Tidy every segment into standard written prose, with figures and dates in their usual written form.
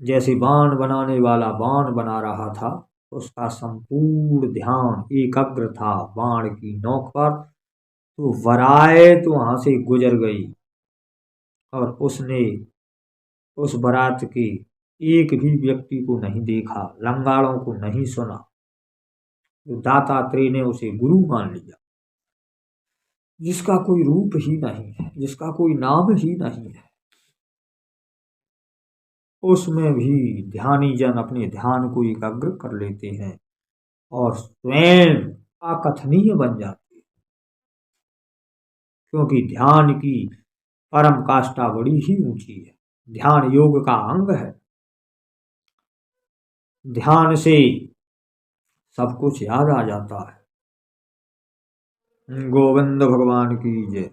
जैसे बाण बनाने वाला बाण बना रहा था, उसका संपूर्ण ध्यान एकाग्र था बाण की नोक पर। तो बारात वहां से गुजर गई और उसने उस बारात के एक भी व्यक्ति को नहीं देखा, लंगाड़ों को नहीं सुना। तो दातात्रेय ने उसे गुरु मान लिया, जिसका कोई रूप ही नहीं है, जिसका कोई नाम ही नहीं है। उसमें भी ध्यानी जन अपने ध्यान को एकाग्र कर लेते हैं और स्वयं अकथनीय बन जाते हैं, क्योंकि ध्यान की परम काष्ठा बड़ी ही ऊंची है। ध्यान योग का अंग है। ध्यान से सब कुछ याद आ जाता है। गोविंद भगवान की जय।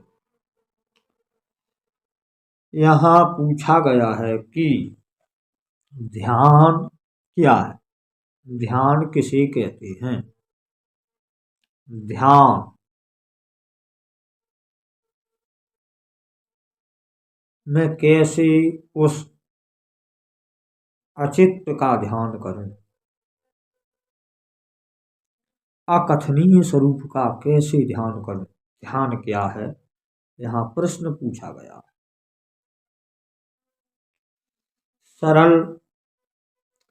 यहाँ पूछा गया है कि ध्यान क्या है, ध्यान किसे कहते हैं। ध्यान मैं कैसे उस अचित्त का ध्यान करूं, अकथनीय स्वरूप का कैसे ध्यान करूं। ध्यान क्या है, यहाँ प्रश्न पूछा गया। सरल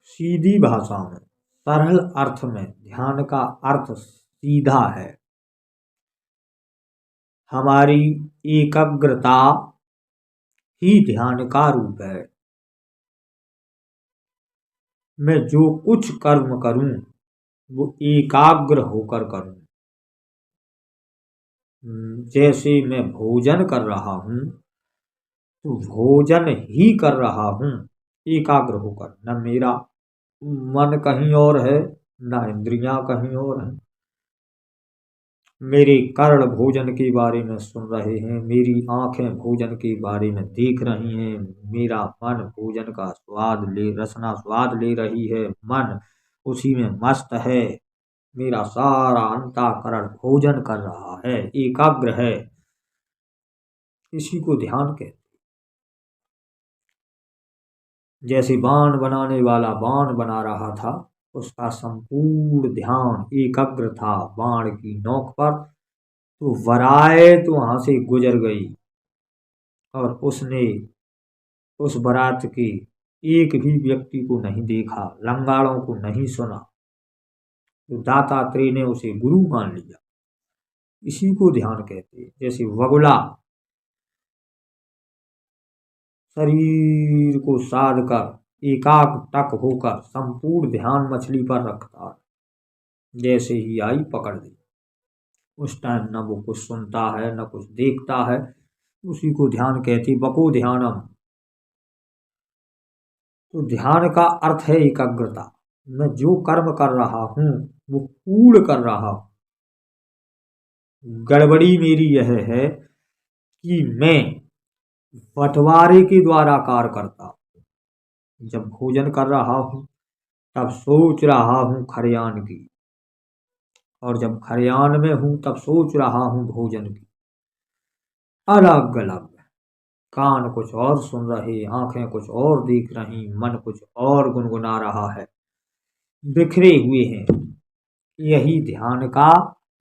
सीधी भाषा में, सरल अर्थ में ध्यान का अर्थ सीधा है। हमारी एकाग्रता ही ध्यान का रूप है। मैं जो कुछ कर्म करूं वो एकाग्र होकर करूं। जैसे मैं भोजन कर रहा हूं तो भोजन ही कर रहा हूं एकाग्र होकर, न मेरा मन कहीं और है, न इंद्रियां कहीं और हैं। मेरे कर्ण भोजन के बारे में सुन रहे हैं, मेरी आंखें भोजन के बारे में देख रही हैं, मेरा मन भोजन का रसना स्वाद ले रही है, मन उसी में मस्त है। मेरा सारा अंतःकरण भोजन कर रहा है, एकाग्र है। इसी को ध्यान कहते। जैसे बाण बनाने वाला बाण बना रहा था, उसका संपूर्ण ध्यान एकाग्र था बाण की नोक पर। तो बारात वहां से गुजर गई और उसने उस बारात के एक भी व्यक्ति को नहीं देखा, लंगाड़ों को नहीं सुना। तो दातात्रेय ने उसे गुरु मान लिया। इसी को ध्यान कहते हैं। जैसे वगुला शरीर को साध कर एकाग्र होकर संपूर्ण ध्यान मछली पर रखता है। जैसे ही आई पकड़ ली, उस टाइम न वो कुछ सुनता है न कुछ देखता है। उसी को ध्यान कहती, बको ध्यानम। तो ध्यान का अर्थ है एकाग्रता। मैं जो कर्म कर रहा हूं वो पूर्ण कर रहा हूं। गड़बड़ी मेरी यह है कि मैं बंटवारे के द्वारा कार्य करता हूं। जब भोजन कर रहा हूं तब सोच रहा हूं खरियान की, और जब खरियान में हूं तब सोच रहा हूं भोजन की। अलग अलग कान कुछ और सुन रहे, आंखें कुछ और देख रही, मन कुछ और गुनगुना रहा है, बिखरे हुए हैं। यही ध्यान का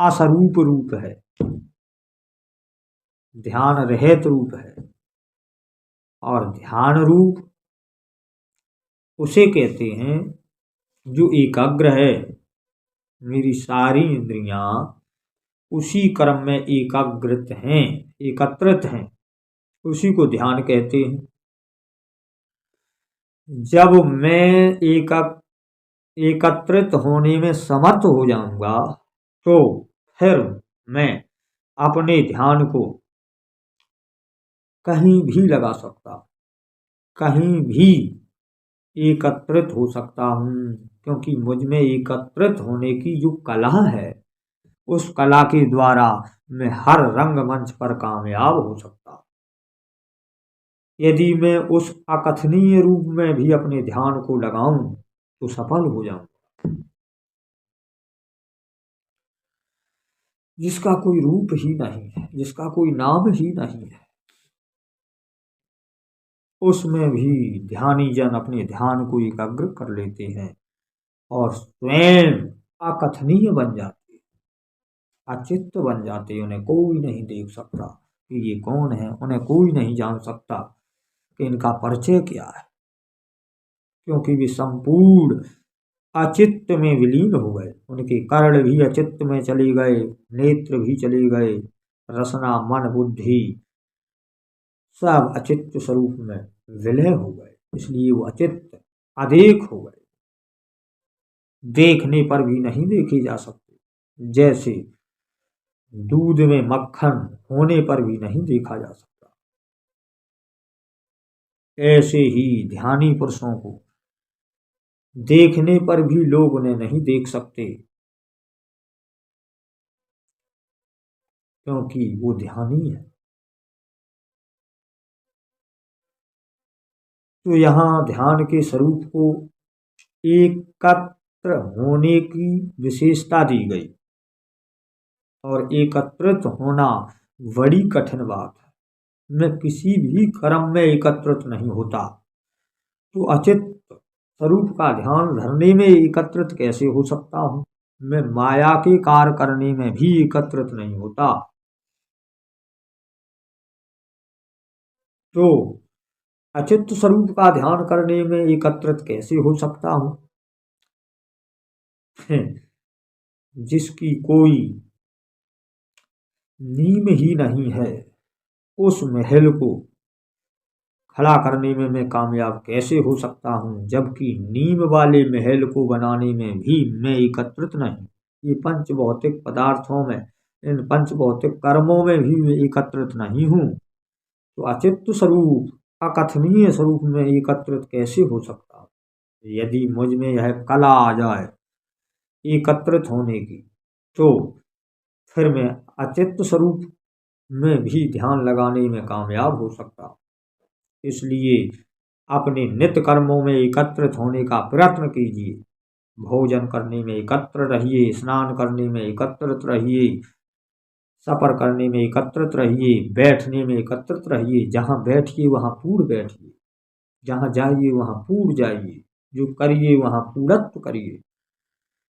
असरूप रूप है, ध्यान रहित रूप है। और ध्यान रूप उसे कहते हैं जो एकाग्र है। मेरी सारी इंद्रियां उसी क्रम में एकाग्रत हैं, एकत्रित हैं। उसी को ध्यान कहते हैं। जब मैं एकत्रित होने में समर्थ हो जाऊंगा तो फिर मैं अपने ध्यान को कहीं भी लगा सकता, कहीं भी एकत्रित हो सकता हूँ। क्योंकि मुझ में एकत्रित होने की जो कला है, उस कला के द्वारा मैं हर रंगमंच पर कामयाब हो सकता। यदि मैं उस अकथनीय रूप में भी अपने ध्यान को लगाऊं तो सफल हो जाऊं, जिसका कोई रूप ही नहीं है, जिसका कोई नाम ही नहीं है। उसमें भी ध्यानी जन अपने ध्यान को एकाग्र कर लेते हैं और स्वयं अकथनीय बन जाते, अचित्त बन जाते। उन्हें कोई नहीं देख सकता कि ये कौन है, उन्हें कोई नहीं जान सकता कि इनका परिचय क्या है, क्योंकि वे संपूर्ण अचित्त में विलीन हो गए। उनके कर्ण भी अचित्त में चले गए, नेत्र भी चले गए, रसना मन बुद्धि सब अचित्त स्वरूप में विलय हो गए। इसलिए वो अचित्त अदेख हो गए, देखने पर भी नहीं देखे जा सकते। जैसे दूध में मक्खन होने पर भी नहीं देखा जा सकता, ऐसे ही ध्यानी पुरुषों को देखने पर भी लोग उन्हें नहीं देख सकते, क्योंकि वो ध्यानी है। तो यहाँ ध्यान के स्वरूप को एकत्र होने की विशेषता दी गई, और एकत्रित होना बड़ी कठिन बात है। मैं किसी भी कर्म में एकत्रित नहीं होता, तो अचित स्वरूप का ध्यान धरने में एकत्रित कैसे हो सकता हूँ। मैं माया के कार्य करने में भी एकत्रित नहीं होता, तो अचित स्वरूप का ध्यान करने में एकत्रित कैसे हो सकता हूँ। जिसकी कोई नींव ही नहीं है, उस महल को खड़ा करने में मैं कामयाब कैसे हो सकता हूँ, जबकि नींव वाले महल को बनाने में भी मैं एकत्रित नहीं। ये पंच भौतिक पदार्थों में, इन पंच भौतिक कर्मों में भी मैं एकत्रित नहीं हूँ, तो अचित्त स्वरूप अकथनीय स्वरूप में एकत्रित कैसे हो सकता हूँ। यदि मुझ में यह कला आ जाए एकत्रित होने की, तो फिर मैं अचित्त स्वरूप में भी ध्यान लगाने में कामयाब हो सकता हूँ। इसलिए अपने नित्य कर्मों में एकत्रित होने का प्रयत्न कीजिए। भोजन करने में एकत्र रहिए, स्नान करने में एकत्रित रहिए, सफर करने में एकत्रित रहिए, बैठने में एकत्रित रहिए। जहाँ बैठिए वहाँ पूर्ण बैठिए, जहाँ जाइए वहाँ पूर्ण जाइए, जो करिए वहाँ पूर्णत्व करिए,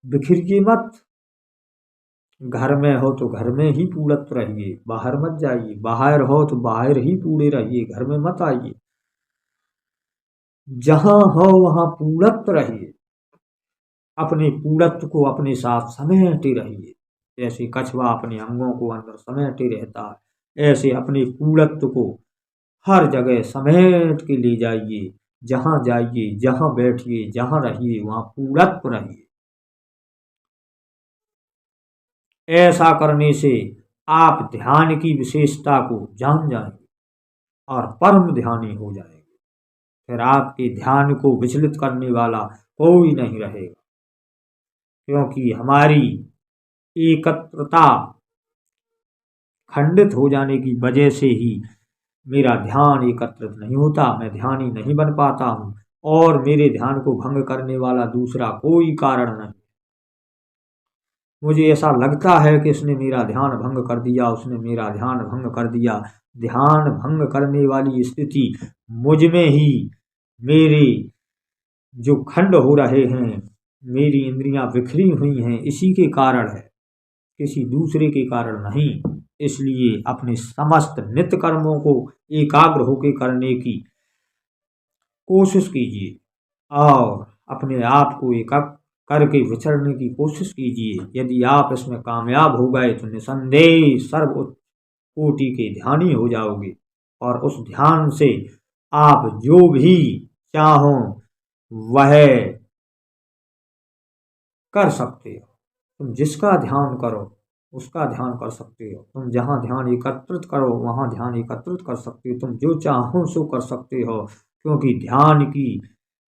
बिखरिए मत। घर में हो तो घर में ही पूर्णत्व रहिए, बाहर मत जाइए। बाहर हो तो बाहर ही पूरे रहिए, घर में मत आइए। जहाँ हो वहाँ पूर्णत्व रहिए, अपने पूर्णत्व को अपने साथ समेटे रहिए। जैसे कछुआ अपने अंगों को अंदर समेटे रहता है, ऐसे अपने पूर्णत्व को हर जगह समेट के ले जाइए। जहाँ जाइए, जहाँ बैठिए, जहाँ रहिए वहाँ पूर्णत्व रहिए। ऐसा करने से आप ध्यान की विशेषता को जान जाएंगे और परम ध्यानी हो जाएंगे। फिर आपके ध्यान को विचलित करने वाला कोई नहीं रहेगा, क्योंकि हमारी एकत्रता खंडित हो जाने की वजह से ही मेरा ध्यान एकत्रित नहीं होता, मैं ध्यानी नहीं बन पाता हूँ, और मेरे ध्यान को भंग करने वाला दूसरा कोई कारण नहीं। मुझे ऐसा लगता है कि इसने मेरा ध्यान भंग कर दिया, उसने मेरा ध्यान भंग कर दिया। ध्यान भंग करने वाली स्थिति मुझ में ही मेरे जो खंड हो रहे हैं, मेरी इंद्रियां बिखरी हुई हैं, इसी के कारण है, किसी दूसरे के कारण नहीं। इसलिए अपने समस्त नित्य कर्मों को एकाग्र होकर करने की कोशिश कीजिए और अपने आप को एकाग्र करके विचरने की कोशिश कीजिए। यदि आप इसमें कामयाब हो गए तो निसंदेह सर्वोच्च कोटि के ध्यानी हो जाओगे, और उस ध्यान से आप जो भी चाहो वह कर सकते हो। तुम जिसका ध्यान करो उसका ध्यान कर सकते हो। तुम जहाँ ध्यान एकत्रित करो वहाँ ध्यान एकत्रित कर सकते हो। तुम जो चाहो सो कर सकते हो, क्योंकि ध्यान की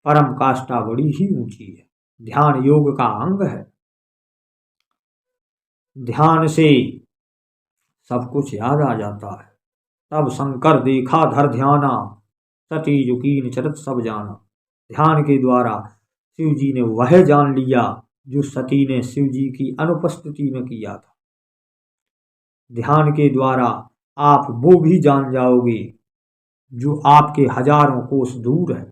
परम काष्ठा बड़ी ही ऊंची है। ध्यान योग का अंग है। ध्यान से सब कुछ याद आ जाता है। तब शंकर देखा धर ध्याना, सती युकीन चरत सब जाना। ध्यान के द्वारा शिव जी ने वह जान लिया जो सती ने शिव जी की अनुपस्थिति में किया था। ध्यान के द्वारा आप वो भी जान जाओगे जो आपके हजारों कोस दूर है,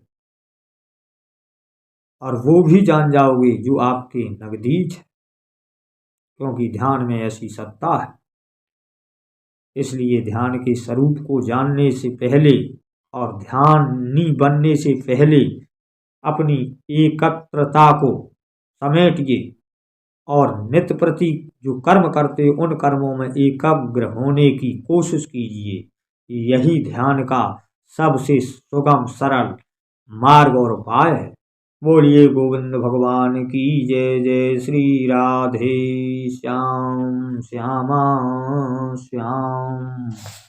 और वो भी जान जाओगे जो आपके नजदीक है, क्योंकि ध्यान में ऐसी सत्ता है। इसलिए ध्यान के स्वरूप को जानने से पहले और ध्यानी बनने से पहले अपनी एकत्रता को समेटिए और नित्य प्रति जो कर्म करते उन कर्मों में एकाग्र होने की कोशिश कीजिए। यही ध्यान का सबसे सुगम सरल मार्ग और उपाय है। बोलिए गोविंद भगवान की जय। जय श्री राधे श्याम श्यामा श्याम।